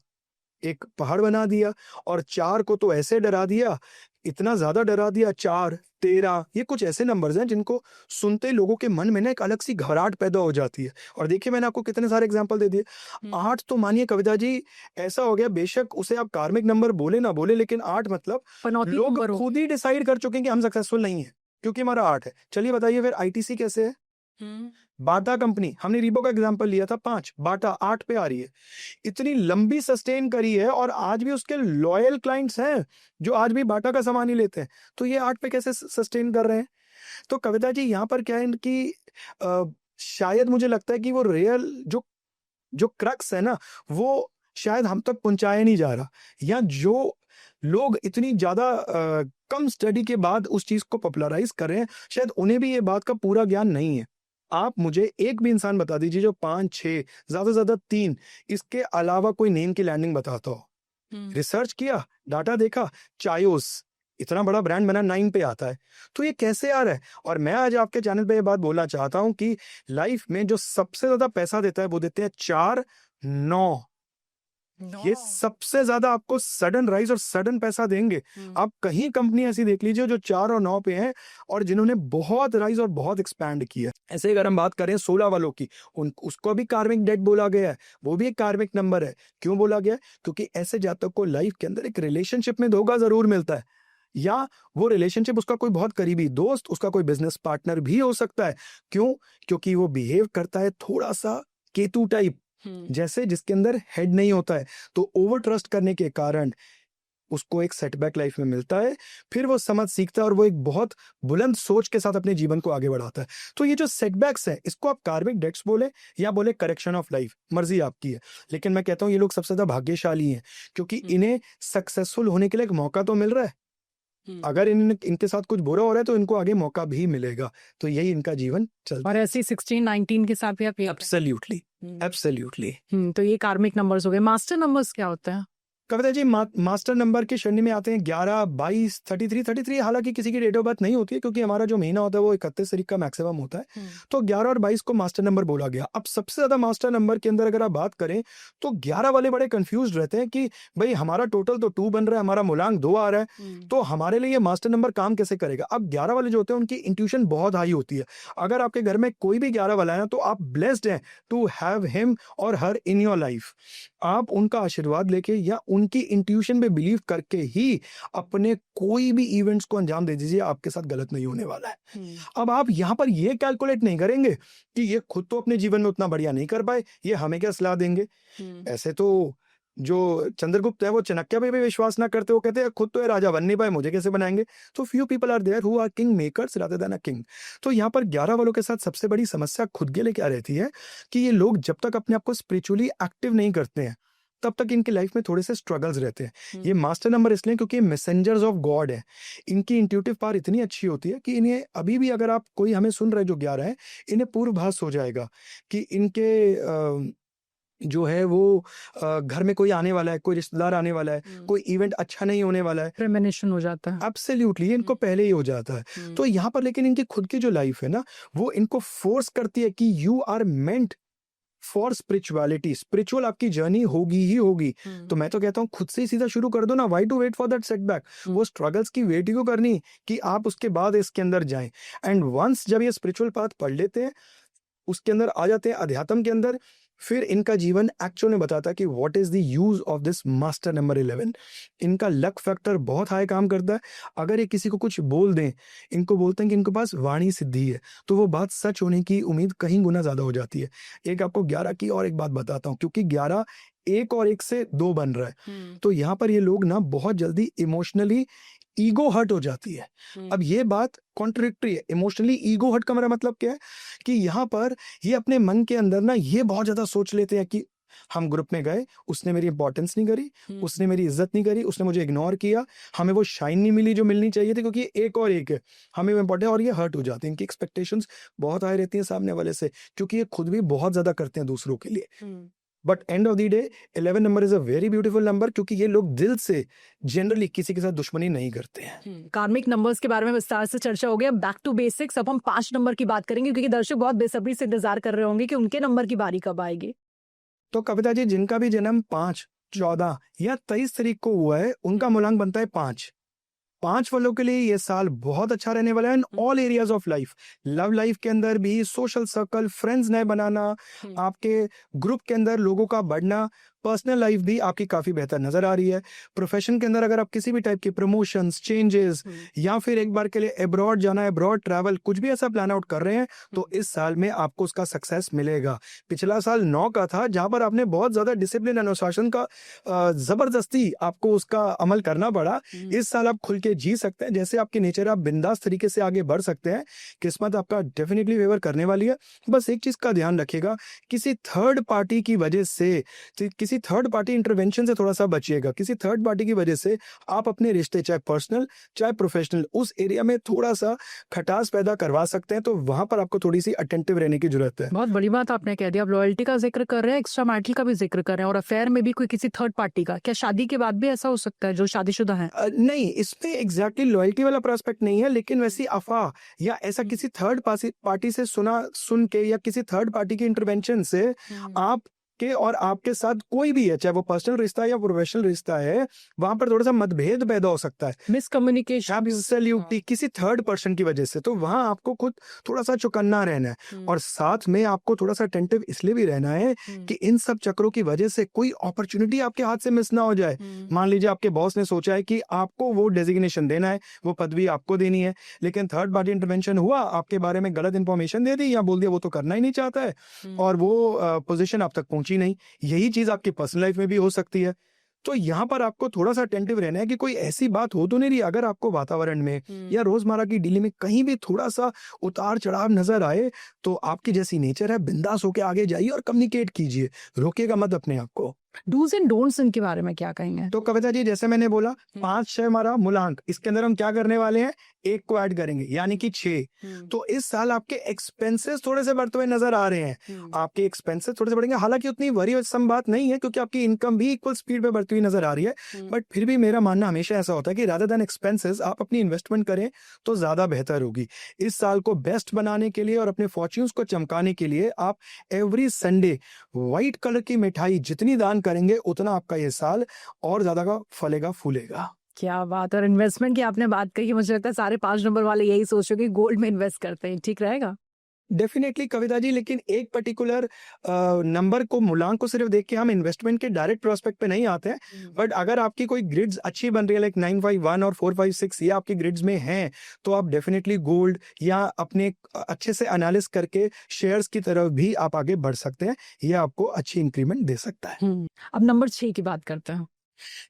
एक पहाड़ बना दिया, और 4 को तो ऐसे डरा दिया, इतना ज्यादा डरा दिया। 4, 13, ये कुछ ऐसे नंबर्स हैं जिनको सुनते ही लोगों के मन में ना एक अलग सी घबराहट पैदा हो जाती है। और देखिए, मैंने आपको कितने सारे एग्जांपल दे दिए। 8 तो मानिए कविता जी, ऐसा हो गया, बेशक उसे आप कार्मिक नंबर बोले ना बोले, लेकिन 8 मतलब पनौती लोग नंबर हो। खुद ही डिसाइड कर चुके हैं कि हम सक्सेसफुल नहीं है, क्योंकि हमारा 8 है। चलिए बताइए फिर आईटीसी कैसे है? बाटा कंपनी, हमने रीबो का एग्जांपल लिया था, 5, बाटा 8 पे आ रही है। इतनी लंबी सस्टेन करी है, और आज भी उसके लॉयल क्लाइंट्स हैं जो आज भी बाटा का सामान ही लेते हैं। तो ये 8 पे कैसे सस्टेन कर रहे हैं? तो कविता जी, यहाँ पर क्या है कि शायद मुझे लगता है कि वो रियल जो क्रक्स है ना, वो शायद हम तक पहुंचाया नहीं जा रहा, या जो लोग इतनी ज्यादा कम स्टडी के बाद उस चीज को पॉपुलराइज कर रहे हैं, शायद उन्हें भी ये बात का पूरा ज्ञान नहीं है। आप मुझे एक भी इंसान बता दीजिए जो 5, 6, ज्यादा से ज्यादा 3, इसके अलावा कोई नेम की लैंडिंग बताता हो। रिसर्च किया, डाटा देखा, चायोस इतना बड़ा ब्रांड बना, 9 पे आता है। तो ये कैसे आ रहा है? और मैं आज आपके चैनल पे ये बात बोलना चाहता हूं कि लाइफ में जो सबसे ज्यादा पैसा देता है, वो देते हैं 4, 9। ये सबसे ज्यादा आपको सडन राइज और सडन पैसा देंगे। आप कहीं कंपनी ऐसी देख लीजिए जो 4 और 9 पे हैं, और जिन्होंने बहुत राइज और बहुत एक्सपैंड किया। ऐसे ही अगर हम बात करें 16 वालों की, उसको भी कार्मिक डेट बोला गया है, वो भी एक कार्मिक नंबर है। क्यों बोला गया है? क्योंकि ऐसे जातक को लाइफ के अंदर एक रिलेशनशिप में धोखा जरूर मिलता है, या वो रिलेशनशिप उसका कोई बहुत करीबी दोस्त, उसका कोई बिजनेस पार्टनर भी हो सकता है। क्यों? क्योंकि वो बिहेव करता है थोड़ा सा केतु टाइप जैसे, जिसके अंदर हेड नहीं होता है। तो ओवर ट्रस्ट करने के कारण उसको एक सेटबैक लाइफ में मिलता है। फिर वो समझ सीखता है, और वो एक बहुत बुलंद सोच के साथ अपने जीवन को आगे बढ़ाता है। तो ये जो सेटबैक्स है, इसको आप कार्मिक डेट्स बोले या बोले करेक्शन ऑफ लाइफ, मर्जी आपकी है। लेकिन मैं कहता हूँ ये लोग सबसे ज्यादा भाग्यशाली हैं, क्योंकि इन्हें सक्सेसफुल होने के लिए एक मौका तो मिल रहा है। अगर इनके साथ कुछ बुरा हो रहा है, तो इनको आगे मौका भी मिलेगा। तो यही इनका जीवन चलता और है। ऐसे 16, 19 के साथ भी आप ये एब्सोल्युटली, एब्सोल्युटली। तो ये कार्मिक नंबर्स हो गए। मास्टर नंबर्स क्या होते हैं? कविता जी, मास्टर नंबर की श्रेणी में आते हैं 11, 22, 33। हालांकि किसी की डेट ऑफ बर्थ नहीं होती है, क्योंकि हमारा जो महीना होता है वो 31 तारीख का मैक्सिमम होता है। तो 11 और 22 को मास्टर नंबर बोला गया। अब सबसे ज्यादा मास्टर नंबर के अंदर अगर आप बात करें, तो 11 वाले बड़े कंफ्यूज रहते हैं कि भाई हमारा टोटल तो 2 बन रहा है, हमारा मूलांक 2 आ रहा है, तो हमारे लिए मास्टर नंबर काम कैसे करेगा? अब 11 वाले जो होते हैं, उनकी इंट्यूशन बहुत हाई होती है। अगर आपके घर में कोई भी 11 वाला है, तो आप ब्लेस्ड हैं टू हैव हिम और हर इन योर लाइफ। आप उनका आशीर्वाद लेके या उनकी इंट्यूशन पे बिलीव करके ही अपने कोई भी इवेंट्स को अंजाम दे दीजिए, आपके साथ गलत नहीं होने वाला है। अब आप यहाँ पर ये कैलकुलेट नहीं करेंगे कि ये खुद तो अपने जीवन में उतना बढ़िया नहीं कर पाए, ये हमें क्या सलाह देंगे। ऐसे तो जो चंद्रगुप्त है, वो चाणक्य पे भी विश्वास ना करते, वो कहते हैं खुद तो ये राजा बन नहीं पाए, मुझे कैसे बनाएंगे। तो few people are there who are king makers rather than a king. तो यहाँ पर 11 वालों के साथ सबसे बड़ी समस्या खुद के लिए क्या रहती है कि ये लोग जब तक अपने आप को स्पिरिचुअली एक्टिव नहीं करते हैं, तब तक इनकी लाइफ में थोड़े से स्ट्रगल्स रहते हैं। ये मास्टर नंबर इसलिए क्योंकि मैसेंजर्स ऑफ गॉड है। इनकी इंट्यूटिव पावर इतनी अच्छी होती है कि इन्हें अभी भी, अगर आप कोई हमें सुन रहे जो 11 है, इन्हें पूर्वाभास हो जाएगा कि जो है वो घर में कोई आने वाला है, कोई रिश्तेदार आने वाला है, कोई इवेंट अच्छा नहीं होने वाला है, प्रेमोनिशन हो जाता है। एब्सोल्युटली इनको पहले ही हो जाता है। तो यहाँ पर लेकिन इनकी खुद की जो लाइफ है ना, वो इनको फोर्स करती है कि you are meant for spirituality, spiritual आपकी जर्नी होगी ही होगी। तो मैं तो कहता हूँ खुद से ही सीधा शुरू कर दो ना, why to wait for that setback. वो स्ट्रगल्स की वेट ही क्यों करनी कि आप उसके बाद इसके अंदर जाएं। एंड वंस जब ये स्पिरिचुअल पाथ पढ़ लेते हैं, उसके अंदर आ जाते हैं, अध्यात्म के अंदर, फिर इनका जीवन एक्चुअल में बताता है कि what is the use of this master number 11। इनका लक फैक्टर बहुत हाई काम करता है। अगर ये किसी को कुछ बोल दें, इनको बोलते हैं कि इनके पास वाणी सिद्धि है, तो वो बात सच होने की उम्मीद कहीं गुना ज्यादा हो जाती है। एक आपको 11 की और एक बात बताता हूँ, क्योंकि 11 1 और 1 से 2 बन रहा है। तो यहाँ पर ये लोग ना बहुत जल्दी इमोशनली ईगो हर्ट हो जाती है। अब ये बात कॉन्ट्रडिक्टरी है। इमोशनली ईगो हर्ट का मेरा मतलब क्या है कि यहाँ पर ये अपने मन के अंदर ना ये बहुत ज्यादा सोच लेते हैं कि हम ग्रुप में गए, उसने मेरी इंपॉर्टेंस नहीं करी, उसने मेरी इज्जत नहीं करी, उसने मुझे इग्नोर किया, हमें वो शाइन नहीं मिली जो मिलनी चाहिए थी, क्योंकि 1 और 1 है, हमें वो इंपॉर्टेंट, और ये हर्ट हो जाते हैं। इनकी एक्सपेक्टेशंस बहुत हाई रहती हैं सामने वाले से, क्योंकि ये खुद भी बहुत ज्यादा करते हैं दूसरों के लिए। But end of the day 11 number is a very beautiful number, क्योंकि ये लोग दिल से जनरली किसी के साथ दुश्मनी नहीं करते हैं। कार्मिक नंबर्स के बारे में विस्तार से चर्चा हो गया। बैक टू बेसिक्स, अब हम 5 नंबर की बात करेंगे, क्योंकि दर्शक बहुत बेसब्री से इंतजार कर रहे होंगे कि उनके नंबर की बारी कब आएगी। तो कविता जी, जिनका भी जन्म 5, 14 या 23 तारीख को हुआ है, उनका मूलांक बनता है 5। 5 वालों के लिए ये साल बहुत अच्छा रहने वाला है in all areas of life. Love life के अंदर भी, सोशल सर्कल, फ्रेंड्स नए बनाना, आपके ग्रुप के अंदर लोगों का बढ़ना, पर्सनल लाइफ भी आपकी काफी बेहतर नजर आ रही है। प्रोफेशन के अंदर अगर आप किसी भी टाइप की प्रमोशंस, चेंजेस या फिर एक बार के लिए अब्रॉड जाना, अब्रॉड ट्रैवल, कुछ भी ऐसा प्लान आउट कर रहे हैं, तो इस साल में आपको उसका सक्सेस मिलेगा। पिछला साल 9 का था, जहां पर आपने बहुत ज्यादा डिसिप्लिन, अनुशासन का जबरदस्ती आपको उसका अमल करना पड़ा। इस साल आप खुल के जी सकते हैं, जैसे आपके नेचर, आप बिंदास तरीके से आगे बढ़ सकते हैं। किस्मत आपका डेफिनेटली फेवर करने वाली है। बस एक चीज का ध्यान रखिएगा, किसी थर्ड पार्टी की वजह से, किसी थर्ड पार्टी इंटरवेंशन से थोड़ा सा बचिएगा। किसी थर्ड पार्टी की वजह से आप अपने रिश्ते, चाहे पर्सनल चाहे प्रोफेशनल, उस एरिया में थोड़ा सा खटास पैदा करवा सकते हैं। तो वहां पर आपको थोड़ी सी अटेंटिव रहने की जरूरत है। बहुत बड़ी बात आपने कह दिया। आप लॉयल्टी का जिक्र कर रहे हैं, एक्स्ट्रा मैरिटल का भी जिक्र कर रहे हैं, और अफेयर में भी कोई किसी थर्ड पार्टी का। क्या शादी के बाद भी ऐसा हो सकता है जो शादीशुदा है? नहीं, इसमें एग्जैक्टली लॉयल्टी वाला प्रोस्पेक्ट नहीं है, लेकिन वैसी अफवाह या ऐसा किसी थर्ड पार्टी से सुन के या किसी थर्ड पार्टी की इंटरवेंशन से आप के और आपके साथ कोई भी है, चाहे वो पर्सनल रिश्ता है या प्रोफेशनल रिश्ता है, वहां पर थोड़ा सा मतभेद पैदा हो सकता है, मिसकम्युनिकेशन, एब्सोल्युटली किसी थर्ड पर्सन की वजह से। तो वहां आपको खुद थोड़ा सा चौकन्ना रहना है, और साथ में आपको थोड़ा सा अटेंटिव इसलिए भी रहना है कि इन सब चक्रों की वजह से कोई अपॉर्चुनिटी आपके हाथ से मिस ना हो जाए। मान लीजिए आपके बॉस ने सोचा है कि आपको वो डेजिग्नेशन देना है, वो पदवी आपको देनी है, लेकिन थर्ड पार्टी इंटरवेंशन हुआ, आपके बारे में गलत इंफॉर्मेशन दे दी या बोल दिया वो तो करना ही नहीं चाहता है, और वो पोजीशन आप तक पहुंची नहीं। यही चीज आपकी पर्सनल लाइफ में भी हो सकती है। तो यहाँ पर आपको थोड़ा सा अटेंटिव रहना है कि कोई ऐसी बात हो तो नहीं रही। अगर आपको वातावरण में या रोजमर्रा की डीलिंग में कहीं भी थोड़ा सा उतार चढ़ाव नजर आए, तो आपकी जैसी नेचर है, बिंदास होके आगे जाइए और कम्युनिकेट कीजिए, रोकिएगा मत अपने आप को। डूज एंड डोंट्स इनके बारे में क्या कहेंगे? तो कविता जी, जैसे मैंने बोला 5 6 हमारा मूलांक, इसके अंदर हम क्या करने वाले हैं, 1 को ऐड करेंगे, यानी कि 6। तो इस साल आपके एक्सपेंसेस थोड़े से बढ़ते हुए नजर आ रहे हैं। आपके एक्सपेंसेस थोड़े से बढ़ेंगे, हालांकि उतनी वरी सम बात नहीं है, क्योंकि आपकी इनकम भी इक्वल स्पीड पे बढ़ती हुई नजर आ रही है। बट फिर भी मेरा मानना हमेशा ऐसा होता है कि रादर देन एक्सपेंसेस आप अपनी इन्वेस्टमेंट करें तो ज्यादा बेहतर होगी। इस साल को बेस्ट बनाने के लिए और अपने फॉर्च्यून्स को चमकाने के लिए आप एवरी संडे व्हाइट कलर की मिठाई जितनी दान करेंगे, उतना आपका ये साल और ज्यादा का फलेगा फूलेगा। क्या बात। और इन्वेस्टमेंट की आपने बात कही, मुझे लगता है सारे 5 नंबर वाले यही सोचो कि गोल्ड में इन्वेस्ट करते हैं, ठीक रहेगा? डेफिनेटली कविता जी, लेकिन एक पर्टिकुलर नंबर को, मूलांक को सिर्फ देख के हम इन्वेस्टमेंट के डायरेक्ट प्रोस्पेक्ट पे नहीं आते हैं। बट अगर आपकी कोई ग्रिड्स अच्छी बन रही है, लाइक 951 और 456 ये आपकी ग्रिड्स में हैं, तो आप डेफिनेटली गोल्ड या अपने अच्छे से एनालिसिस करके शेयर्स की तरफ भी आप आगे बढ़ सकते हैं। ये आपको अच्छी इंक्रीमेंट दे सकता है। अब नंबर 6 की बात करते हैं।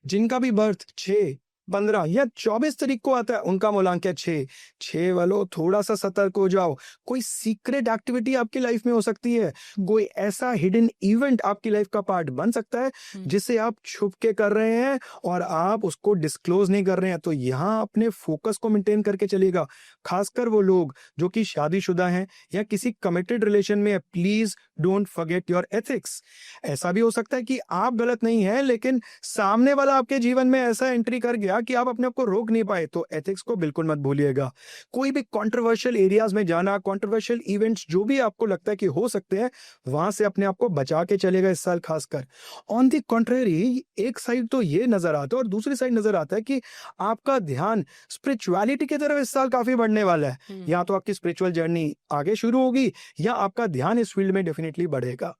जिनका भी बर्थ 6, 15 या 24 तारीख को आता है, उनका मूलांक है 6। 6 वालों थोड़ा सा सतर्क हो जाओ। कोई सीक्रेट एक्टिविटी आपकी लाइफ में हो सकती है, कोई ऐसा हिडन इवेंट आपकी लाइफ का पार्ट बन सकता है जिसे आप छुप के कर रहे हैं और आप उसको डिस्क्लोज नहीं कर रहे हैं। तो यहाँ अपने फोकस को मेंटेन करके चलिएगा। खासकर वो लोग जो कि शादीशुदा हैं या किसी कमिटेड रिलेशन में, please don't forget your ethics. ऐसा भी हो सकता है कि आप गलत नहीं है, लेकिन सामने वाला आपके जीवन में ऐसा एंट्री कर गया कि आप अपने आप को रोक नहीं पाए। तो एथिक्स को बिल्कुल मत भूलिएगा। कोई भी कंट्रोवर्शियल एरियाज में जाना, कंट्रोवर्शियल इवेंट्स जो भी आपको लगता है कि हो सकते हैं, वहां से अपने आप को बचा के चलेगा इस साल खासकर। ऑन द कॉन्ट्रेरी, एक साइड तो ये नजर आता है और दूसरी साइड नजर आता है कि आपका ध्यान स्पिरिचुअलिटी की तरफ इस साल काफी बढ़ने वाला है। या तो आपकी स्पिरिचुअल जर्नी आगे शुरू होगी या आपका ध्यान इस फील्ड में डेफिनेटली बढ़ेगा।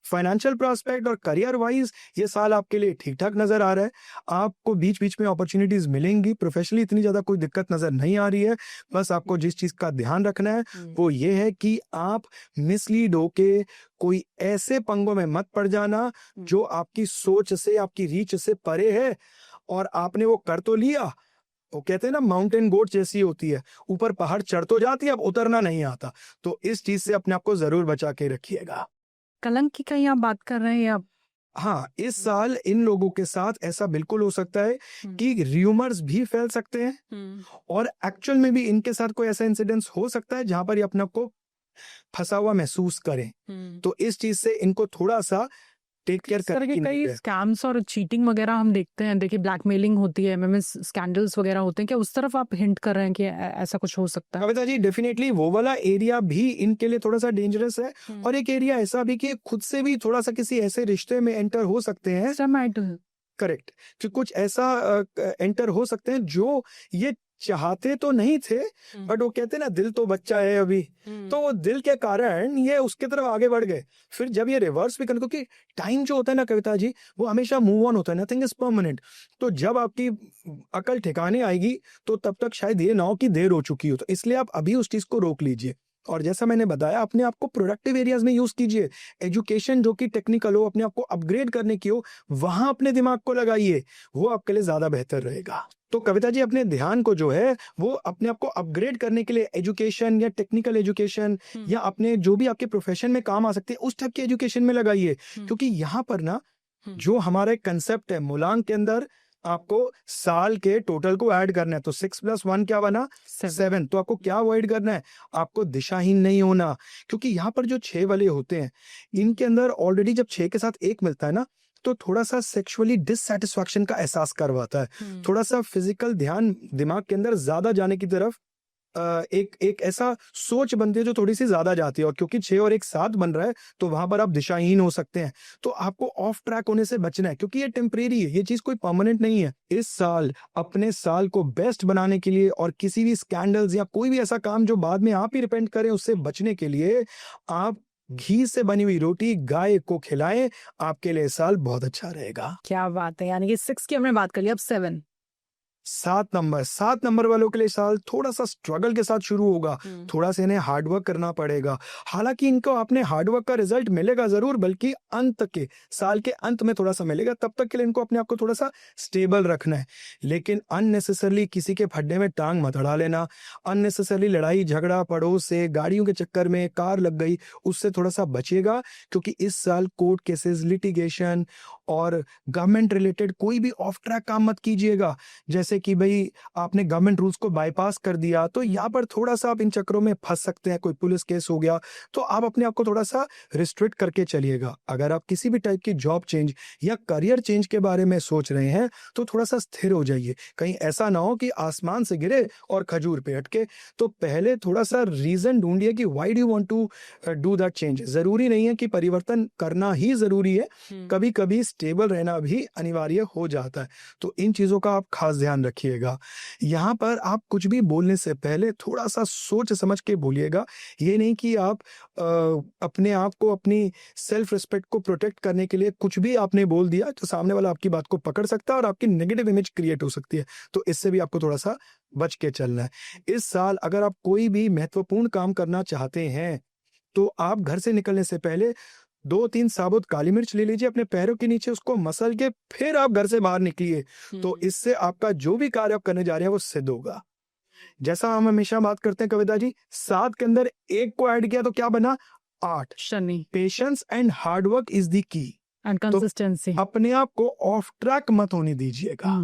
फाइनेंशियल प्रोस्पेक्ट और करियर वाइज ये साल आपके लिए ठीक ठाक नजर आ रहा है। आपको बीच बीच में अपॉर्चुनिटीज मिलेंगी। प्रोफेशनली इतनी ज्यादा कोई दिक्कत नजर नहीं आ रही है। बस आपको जिस चीज का ध्यान रखना है वो ये है कि आप मिसलीड होके कोई ऐसे पंगों में मत पड़ जाना जो आपकी सोच से, आपकी रीच से परे है, और आपने वो कर तो लिया। वो कहते हैं ना, माउंटेन गोट जैसी होती है, ऊपर पहाड़ चढ़ तो जाती है, अब उतरना नहीं आता। तो इस चीज से अपने आप को जरूर बचा के रखिएगा। कलंक की कहीं आप बात कर रहे हैं या? हाँ, इस साल इन लोगों के साथ ऐसा बिल्कुल हो सकता है कि र्यूमर्स भी फैल सकते हैं और एक्चुअल में भी इनके साथ कोई ऐसा इंसिडेंस हो सकता है जहां पर ये अपने आप को फंसा हुआ महसूस करें। तो इस चीज से इनको थोड़ा सा टेक केयर इस तरह के करके कई स्कैम्स और चीटिंग वगैरह हम देखते हैं। देखिए, ब्लैकमेलिंग होती है, एमएमएस स्कैंडल्स वगैरह होते हैं। क्या उस तरफ आप हिंट कर रहे हैं कि ऐसा कुछ हो सकता है? कविता जी, डेफिनेटली वो वाला एरिया भी इनके लिए थोड़ा सा डेंजरस है। और एक एरिया ऐसा भी कि खुद से भी थोड़ा सा किसी ऐसे रिश्ते में एंटर हो सकते हैं। करेक्ट, कि कुछ ऐसा एंटर हो सकते हैं जो ये चाहते तो नहीं थे, बट वो कहते हैं ना, दिल तो बच्चा है अभी, तो वो दिल के कारण ये उसके तरफ आगे बढ़ गए। फिर जब ये रिवर्स भी कर, क्योंकि टाइम जो होता है ना कविता जी, वो हमेशा मूव ऑन होता है, नथिंग इज परमानेंट। तो जब आपकी अकल ठिकाने आएगी तो तब तक शायद ये ना हो कि देर हो चुकी हो। तो इसलिए आप अभी उस चीज को रोक लीजिए। और जैसा मैंने बताया, अपने आप को प्रोडक्टिव एरियाज में यूज कीजिए। एजुकेशन जो कि टेक्निकल हो, अपने आप को अपग्रेड करने की हो, वहां अपने दिमाग को लगाइए, वो आपके लिए ज्यादा बेहतर रहेगा। तो कविता जी, अपने ध्यान को जो है वो अपने आप को अपग्रेड करने के लिए एजुकेशन या टेक्निकल एजुकेशन या अपने जो भी आपके प्रोफेशन में काम आ सकते हैं उस टाइप के एजुकेशन में लगाइए। क्योंकि यहाँ पर ना जो हमारा एक कंसेप्ट है, मूलांक के अंदर आपको साल के टोटल को ऐड करना है। तो 6 + 1 क्या बना? 7। तो आपको क्या अवॉइड करना है? आपको दिशाहीन नहीं होना। क्योंकि यहाँ पर जो 6 वाले होते हैं, इनके अंदर ऑलरेडी जब 6 के साथ 1 मिलता है ना, तो थोड़ा सा सेक्सुअली डिससैटिस्फैक्शन का एहसास करवाता है। थोड़ा सा फिजिकल ध्यान दिमाग के अंदर ज्यादा जाने की तरफ एक ऐसा सोच बनती है जो थोड़ी सी ज्यादा जाती है। और क्योंकि 6 और 1 7 बन रहा है, तो वहां पर आप दिशाहीन हो सकते हैं। तो आपको ऑफ ट्रैक होने से बचना है, क्योंकि ये टेम्परेरी है, ये चीज कोई परमानेंट नहीं है। इस साल अपने साल को बेस्ट बनाने के लिए और किसी भी स्कैंडल्स या कोई भी ऐसा काम जो बाद में आप ही रिपेंट करें, उससे बचने के लिए आप घी से बनी हुई रोटी गाय को खिलाएं। आपके लिए साल बहुत अच्छा रहेगा। क्या बात है, यानी कि 6 की हमने बात कर ली, अब 7। 7 नंबर वालों के लिए साल थोड़ा सा स्ट्रगल के साथ शुरू होगा। थोड़ा सा इन्हें हार्डवर्क करना पड़ेगा। हालांकि इनको अपने हार्डवर्क का रिजल्ट मिलेगा जरूर, बल्कि साल के अंत में थोड़ा सा मिलेगा। तब तक के लिए इनको अपने आप को थोड़ा सा स्टेबल रखना है। लेकिन अननेसेसरली किसी के फड्डे में टांग मत अड़ा लेना। अननेसेसरली लड़ाई झगड़ा, पड़ोस से, गाड़ियों के चक्कर में कार लग गई, उससे थोड़ा सा बचिएगा। क्योंकि इस साल कोर्ट केसेस, लिटिगेशन और गवर्नमेंट रिलेटेड कोई भी ऑफ ट्रैक काम मत कीजिएगा। जैसे कि भाई आपने गवर्नमेंट रूल्स को बाईपास कर दिया, तो यहाँ पर थोड़ा सा आप इन चक्रों में फंस सकते हैं। कोई पुलिस केस हो गया, तो आप अपने आप को थोड़ा सा रिस्ट्रिक्ट करके चलिएगा। अगर आप किसी भी टाइप की जॉब चेंज या करियर चेंज के बारे में सोच रहे हैं, तो थोड़ा सा स्थिर हो जाइए। कहीं ऐसा ना हो कि आसमान से गिरे और खजूर पे अटके। तो पहले थोड़ा सा रीजन ढूंढिए कि why do you want to do that change. जरूरी नहीं है कि परिवर्तन करना ही जरूरी है, कभी कभी स्टेबल रहना भी अनिवार्य हो जाता है। तो इन चीजों का आप खास ध्यान रखिएगा। यहाँ पर आप कुछ भी बोलने से पहले थोड़ा सा सोच समझ के बोलिएगा। ये नहीं कि आप अपने आप को, अपनी सेल्फ रिस्पेक्ट को प्रोटेक्ट करने के लिए कुछ भी आपने बोल दिया, तो सामने वाला आपकी बात को पकड़ सकता है और आपकी नेगेटिव इमेज क्रिएट हो सकती है। तो इससे भी आपको थोड़ा सा बच के चलना है। इस साल अगर आप कोई भी महत्वपूर्ण काम करना चाहते हैं, तो आप घर से निकलने से पहले 2-3 साबुत काली मिर्च ले लीजिए, अपने पैरों के नीचे उसको मसल के फिर आप घर से बाहर निकलिए, तो इससे आपका जो भी कार्य आप करने जा रहे हैं वो सिद्ध होगा। जैसा हम हमेशा बात करते हैं कविता जी, 7 के अंदर 1 को ऐड किया तो क्या बना? 8। Shani patience and hard work is the key. And consistency. अपने आप को ऑफ ट्रैक मत होने दीजिएगा।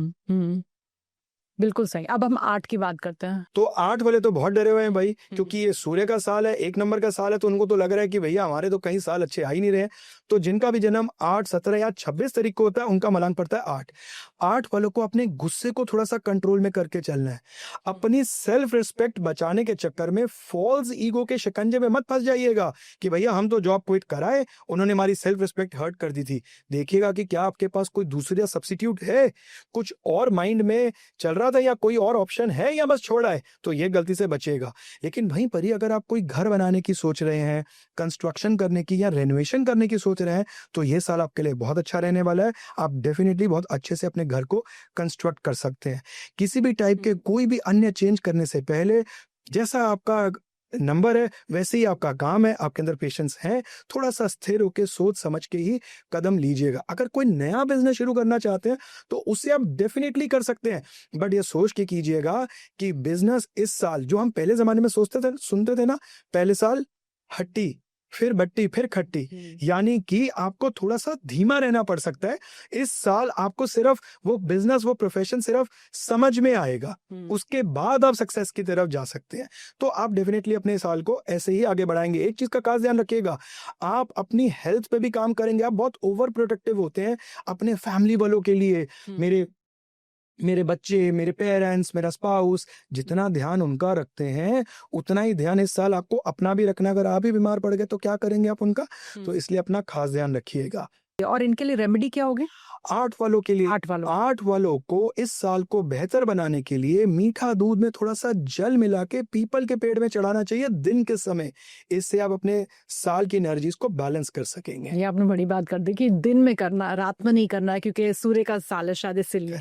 बिल्कुल सही। अब हम 8 की बात करते हैं। तो 8 वाले तो बहुत डरे हुए हैं भाई, क्योंकि ये सूर्य का साल है, 1 नंबर का साल है, तो उनको तो लग रहा है कि भैया हमारे तो कई साल अच्छे आ ही नहीं रहे। तो जिनका भी जन्म 8, 17 या 26 तारीख को होता है, उनका मलांक पड़ता है 8। 8 वालों को अपने गुस्से को थोड़ा सा कंट्रोल में करके चलना है। अपनी सेल्फ रिस्पेक्ट बचाने के चक्कर में फॉल्स ईगो के शिकंजे में मत फंस जाइएगा कि भैया हम तो जॉब क्विट कराए, उन्होंने हमारी सेल्फ रिस्पेक्ट हर्ट कर दी थी। देखिएगा कि क्या आपके पास कोई दूसरा सब्स्टिट्यूट है, कुछ और माइंड में चल रहा था या कोई और ऑप्शन है या बस छोड़ा है, तो ये गलती से बचेगा। लेकिन वहीं पर ही अगर आप कोई घर बनाने की सोच रहे हैं, कंस्ट्रक्शन करने की या रेनोवेशन करने की सोच रहे हैं, तो ये साल आपके लिए बहुत अच्छा रहने वाला है। आप डेफिनेटली बहुत अच्छे से अपने घर को कंस्ट्रक्ट कर सकते हैं। किसी भी टाइप के कोई भी अन्य चेंज करने से पहले जैसा आपका नंबर है वैसे ही आपका काम है, आपके अंदर पेशेंस है, थोड़ा सा स्थिर होकर सोच समझ के ही कदम लीजिएगा। अगर कोई नया बिजनेस शुरू करना चाहते हैं तो उसे आप डेफिनेटली कर सकते हैं, बट ये सोच के कीजिएगा कि बिजनेस इस साल, जो हम पहले जमाने में सोचते थे, सुनते थे ना, पहले साल हट्टी, फिर बट्टी, फिर खट्टी, यानी कि आपको थोड़ा सा धीमा रहना पड़ सकता है। इस साल आपको सिर्फ वो बिजनेस, वो प्रोफेशन सिर्फ समझ में आएगा, उसके बाद आप सक्सेस की तरफ जा सकते हैं। तो आप डेफिनेटली अपने साल को ऐसे ही आगे बढ़ाएंगे। एक चीज का खास ध्यान रखिएगा, आप अपनी हेल्थ पे भी काम करेंगे। आप बहुत ओवर प्रोटेक्टिव होते हैं अपने फैमिली वालों के लिए, मेरे बच्चे, मेरे पेरेंट्स, मेरा स्पाउस, जितना ध्यान उनका रखते हैं उतना ही ध्यान इस साल आपको अपना भी रखना। अगर आप ही बीमार पड़ गए तो क्या करेंगे आप उनका? तो इसलिए अपना खास ध्यान रखिएगा। और इनके लिए रेमेडी क्या होगी? 8 वालों के लिए, 8 वालों को इस साल को बेहतर बनाने के लिए मीठा दूध में थोड़ा सा जल मिला के पीपल के पेड़ में चढ़ाना चाहिए दिन के समय। इससे आप अपने साल की एनर्जीज को बैलेंस कर सकेंगे। ये आपने बड़ी बात कर दी कि दिन में करना, रात में नहीं करना है, क्योंकि सूर्य का साल है शायद, इसलिए।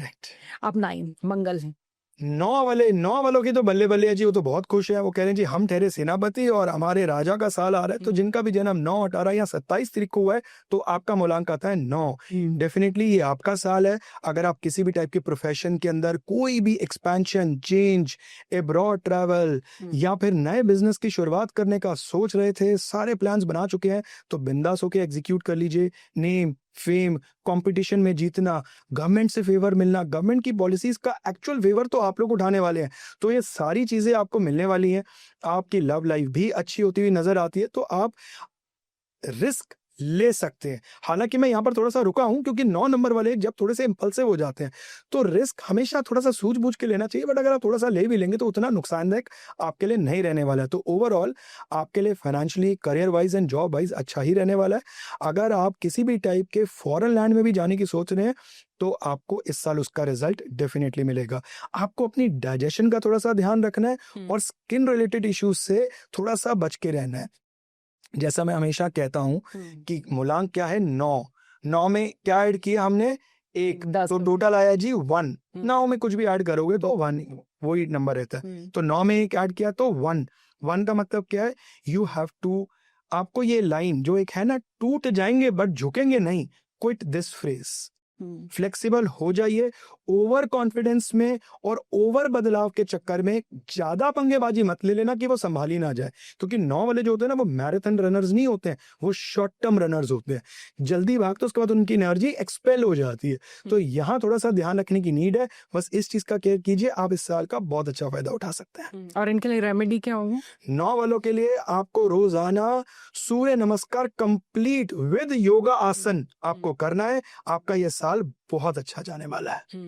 अब 9 मंगल है। 9 वालों की तो बल्ले बल्ले है जी, वो तो बहुत खुश है। वो कह रहे हैं जी हम ठहरे सेनापति और हमारे राजा का साल आ रहा है। तो जिनका भी जन्म 9, 18 या 27 तारीख को हुआ है, तो आपका मूलांक आता है 9। डेफिनेटली ये आपका साल है। अगर आप किसी भी टाइप के प्रोफेशन के अंदर कोई भी एक्सपेंशन, चेंज, अब्रॉड ट्रैवल या फिर नए बिजनेस की शुरुआत करने का सोच रहे थे, सारे प्लान्स बना चुके हैं, तो बिंदास होके एग्जीक्यूट कर लीजिए। नेम, फेम, कंपटीशन में जीतना, गवर्नमेंट से फेवर मिलना, गवर्नमेंट की पॉलिसीज का एक्चुअल फेवर तो आप लोग उठाने वाले हैं, तो ये सारी चीजें आपको मिलने वाली हैं। आपकी लव लाइफ भी अच्छी होती हुई नजर आती है, तो आप रिस्क ले सकते हैं। हालांकि मैं यहाँ पर थोड़ा सा रुका हूं क्योंकि 9 नंबर वाले जब थोड़े से इंपल्सिव हो जाते हैं तो रिस्क हमेशा थोड़ा सा सूझबूझ के लेना चाहिए, बट अगर आप थोड़ा सा ले भी लेंगे तो उतना नुकसानदायक आपके लिए नहीं रहने वाला है। तो ओवरऑल आपके लिए financially, career wise and job wise अच्छा ही रहने वाला है। अगर आप किसी भी टाइप के फॉरेन लैंड में भी जाने की सोच रहे हैं तो आपको इस साल उसका रिजल्ट डेफिनेटली मिलेगा। आपको अपनी डाइजेशन का थोड़ा सा ध्यान रखना है और स्किन रिलेटेड इश्यूज से थोड़ा सा बच के रहना है। जैसा मैं हमेशा कहता हूं कि मूलांक क्या है? 9 में क्या ऐड किया हमने? 1, तो टोटल आया जी 1। 9 में कुछ भी ऐड करोगे तो 1 वही नंबर रहता है। तो 9 में 1 ऐड किया तो 1 का मतलब क्या है? यू हैव टू, आपको ये लाइन जो एक है ना, टूट जाएंगे बट झुकेंगे नहीं, क्विट दिस फ्रेज। फ्लेक्सिबल हो जाइए। ओवर कॉन्फिडेंस में और ओवर बदलाव के चक्कर में ज्यादा पंगेबाजी मत ले लेना कि वो संभाली ना जाए, क्योंकि 9 वाले जो होते हैं ना वो मैराथन रनर्स नहीं होते हैं, वो शॉर्ट टर्म रनर्स होते हैं। जल्दी भागते उसके बाद उनकी एनर्जी एक्सपेल हो जाती है। तो यहाँ थोड़ा सा ध्यान रखने की नीड है, बस इस चीज का केयर कीजिए, आप इस साल का बहुत अच्छा फायदा उठा सकते हैं। और इनके लिए रेमेडी क्या होगी? 9 वालों के लिए आपको रोजाना सूर्य नमस्कार कंप्लीट विद योगा आसन आपको करना है। आपका यह साल बहुत अच्छा जाने वाला है।